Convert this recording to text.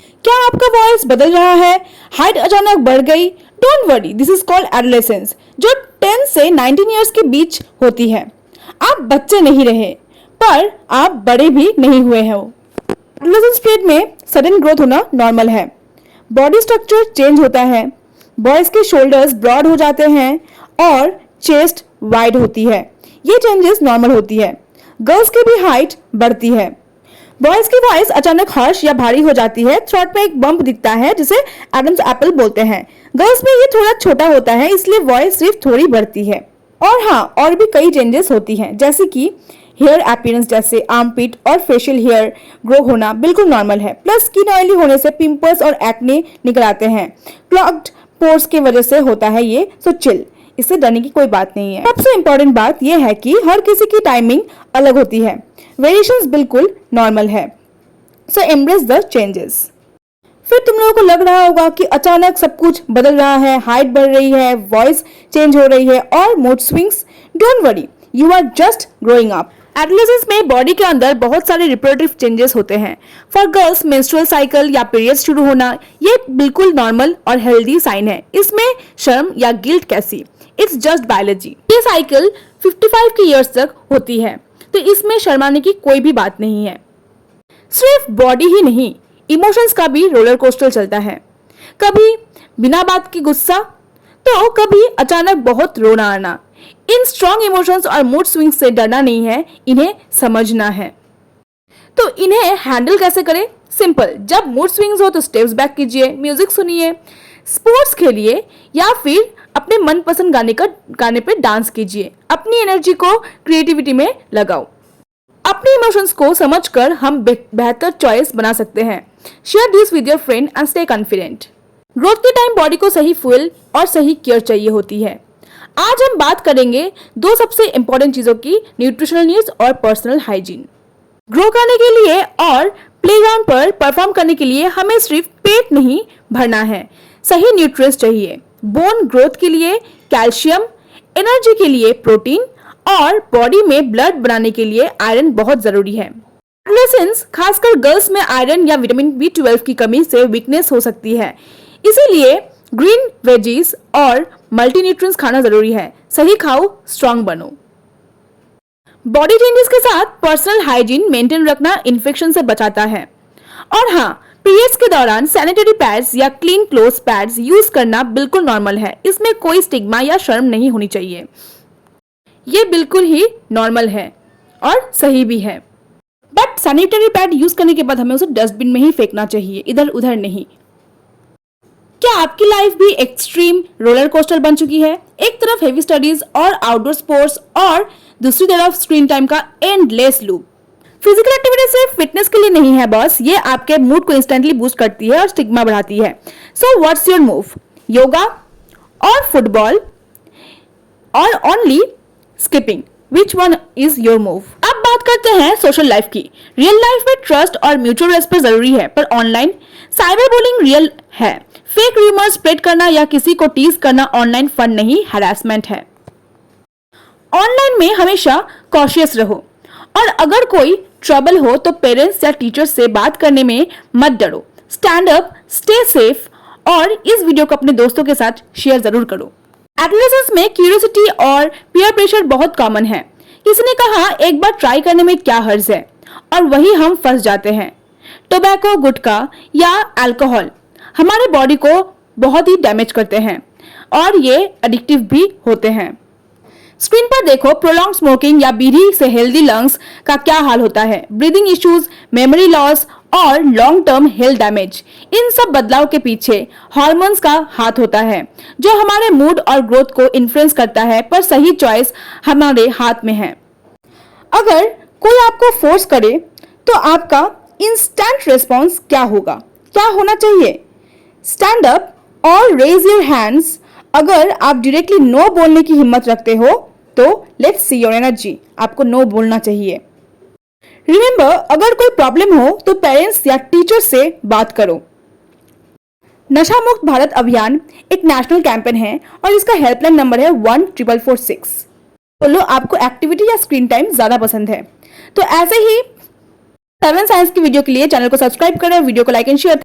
क्या आपका वॉइस बदल रहा है? हाइट अचानक बढ़ गई? Don't worry, this is called adolescence, जो 10 से 19 ईयर्स के बीच होती है। आप बच्चे नहीं रहे, पर आप बड़े भी नहीं हुए हो। एडोलेसेंस पीरियड में सडन ग्रोथ होना नॉर्मल है। बॉडी स्ट्रक्चर चेंज होता है। बॉयज के शोल्डर्स ब्रॉड हो जाते हैं और चेस्ट वाइड होती है। ये चेंजेस नॉर्मल होती है। गर्ल्स की भी हाइट बढ़ती है। बॉयज की वॉइस अचानक हर्ष या भारी हो जाती है। थ्रोट में एक बम्प दिखता है जिसे एडम्स एप्पल बोलते हैं। गर्ल्स में ये थोड़ा छोटा होता है, इसलिए वॉइस सिर्फ थोड़ी बढ़ती है। और हाँ, और भी कई चेंजेस होती हैं, जैसे कि हेयर अपीयरेंस, जैसे आर्मपिट और फेशियल हेयर ग्रो होना बिल्कुल नॉर्मल है। प्लस स्किन ऑयली होने से पिंपल्स और एक्ने निकल आते हैं। क्लॉग्ड पोर्स की वजह से होता है ये, सो चिल, इससे डरने की कोई बात नहीं है। सबसे इंपॉर्टेंट बात यह है कि हर किसी की टाइमिंग अलग होती है। वेरिएशंस बिल्कुल नॉर्मल है, सो एम्ब्रेस द चेंजेस। फिर तुम लोगों को लग रहा होगा कि अचानक सब कुछ बदल रहा है, हाइट बढ़ रही है, वॉइस चेंज हो रही है और mood swings. Don't worry, you are just growing up. Adolescence में बॉडी के अंदर बहुत सारे रिप्रोडक्टिव चेंजेस होते हैं। फॉर गर्ल्स मेंस्ट्रुअल साइकिल या पीरियड्स शुरू होना ये बिल्कुल नॉर्मल और हेल्दी साइन है। इसमें शर्म या गिल्ट कैसी, इट्स जस्ट बायोलॉजी। ये साइकिल 55 के ईयर्स तक होती है, तो इसमें शर्माने की कोई भी बात नहीं है। सिर्फ बॉडी ही नहीं, इमोशंस का भी रोलर कोस्टर चलता है। कभी बिना बात की गुस्सा, तो कभी अचानक बहुत रोना आना। इन स्ट्रॉन्ग इमोशंस और मूड स्विंग्स से डरना नहीं है, इन्हें समझना है। तो इन्हें हैंडल कैसे करें? सिंपल, जब मूड स्विंग्स हो तो स्टेप्स बैक कीजिए, म्यूजिक सुनिए, स्पोर्ट्स खेलिए या फिर अपने मनपसंद गाने पे डांस कीजिए। अपनी एनर्जी को क्रिएटिविटी में लगाओ। अपने इमोशंस को समझकर हम बेहतर चॉइस बना सकते हैं। Share this with your friend and stay confident. Growth के टाइम बॉडी को सही फ्यूल और सही केयर चाहिए होती है। आज हम बात करेंगे दो सबसे इंपॉर्टेंट चीजों की, न्यूट्रिशनल नीड्स और पर्सनल हाइजीन। ग्रो करने के लिए और प्लेग्राउंड पर परफॉर्म करने के लिए हमें सिर्फ पेट नहीं भरना है, सही न्यूट्रिएंट्स चाहिए। बोन ग्रोथ के लिए कैल्शियम, एनर्जी के लिए प्रोटीन और बॉडी में ब्लड बनाने के लिए आयरन बहुत जरूरी है। एडोलेसेंस, खासकर गर्ल्स में आयरन या विटामिन B12 की कमी से वीकनेस हो सकती है, इसीलिए ग्रीन वेजीज और मल्टीन्यूट्रिएंट्स खाना जरूरी है। सही खाओ, स्ट्रांग बनो। बॉडी चेंजेस के साथ पर्सनल हाइजीन मेंटेन रखना इन्फेक्शन से बचाता है। और हाँ, पीरियड्स के दौरान सैनिटरी पैड्स या क्लीन क्लोथ पैड्स यूज करना बिल्कुल नॉर्मल है। इसमें कोई स्टिग्मा या शर्म नहीं होनी चाहिए। ये बिल्कुल ही नॉर्मल है और सही भी है। बट सैनिटरी पैड यूज करने के बाद हमें उसे डस्टबिन में ही फेंकना चाहिए, इधर उधर नहीं। क्या आपकी लाइफ भी एक्सट्रीम रोलर कोस्टर बन चुकी है? एक तरफ हेवी स्टडीज और आउटडोर स्पोर्ट्स और दूसरी तरफ स्क्रीन टाइम का एंडलेस लूप। फिजिकल एक्टिविटी सिर्फ फिटनेस के लिए नहीं है बॉस, ये आपके मूड को इंस्टेंटली बूस्ट करती है और स्टिग्मा बढ़ाती है। So what's your move? Yoga और फुटबॉल और only skipping? Which one is your move? अब बात करते हैं सोशल लाइफ की। रियल लाइफ में ट्रस्ट और म्यूचुअल रेस्पेक्ट जरूरी है, पर ऑनलाइन साइबर बुलिंग रियल है। फेक रूमर्स स्प्रेड करना या किसी को टीज करना ऑनलाइन फन नहीं, हैरेसमेंट है। ऑनलाइन में हमेशा कॉशियस रहो और अगर कोई ट्रबल हो तो पेरेंट्स या टीचर्स से बात करने में मत डरो। स्टैंड अप, स्टे सेफ और इस वीडियो को अपने दोस्तों के साथ शेयर जरूर करो। एडोलेसेंस में क्यूरियोसिटी और पीयर प्रेशर बहुत कॉमन है। किसी ने कहा एक बार ट्राई करने में क्या हर्ज है, और वही हम फंस जाते हैं। टोबैको, गुटखा या अल्कोहल हमारे बॉडी को बहुत ही डैमेज करते हैं और ये एडिक्टिव भी होते हैं। स्क्रीन पर देखो, प्रोलॉन्ग स्मोकिंग या बीड़ी से हेल्दी लंग्स का क्या हाल होता है। ब्रीदिंग इश्यूज, मेमोरी लॉस और लॉन्ग टर्म हेल्थ डैमेज। इन सब बदलाव के पीछे हार्मोन्स का हाथ होता है, जो हमारे मूड और ग्रोथ को इन्फ्लुएंस करता है, पर सही चॉइस हमारे हाथ में है। अगर कोई आपको फोर्स करे तो आपका इंस्टेंट रिस्पॉन्स क्या होगा? क्या होना चाहिए? स्टैंड अप और रेज योर हैंड्स। अगर आप डायरेक्टली नो बोलने की हिम्मत रखते हो तो लेट्स सी योर एनर्जी, आपको नो बोलना चाहिए। रिमेंबर, अगर कोई प्रॉब्लम हो तो पेरेंट्स या टीचर से बात करो। नशा मुक्त भारत अभियान एक नेशनल कैंपेन है और इसका हेल्पलाइन नंबर है 1446। बोलो आपको एक्टिविटी या स्क्रीन टाइम ज्यादा पसंद है। तो ऐसे ही 7 साइंस की वीडियो के लिए चैनल को सब्सक्राइब करें, वीडियो को लाइक एंड शेयर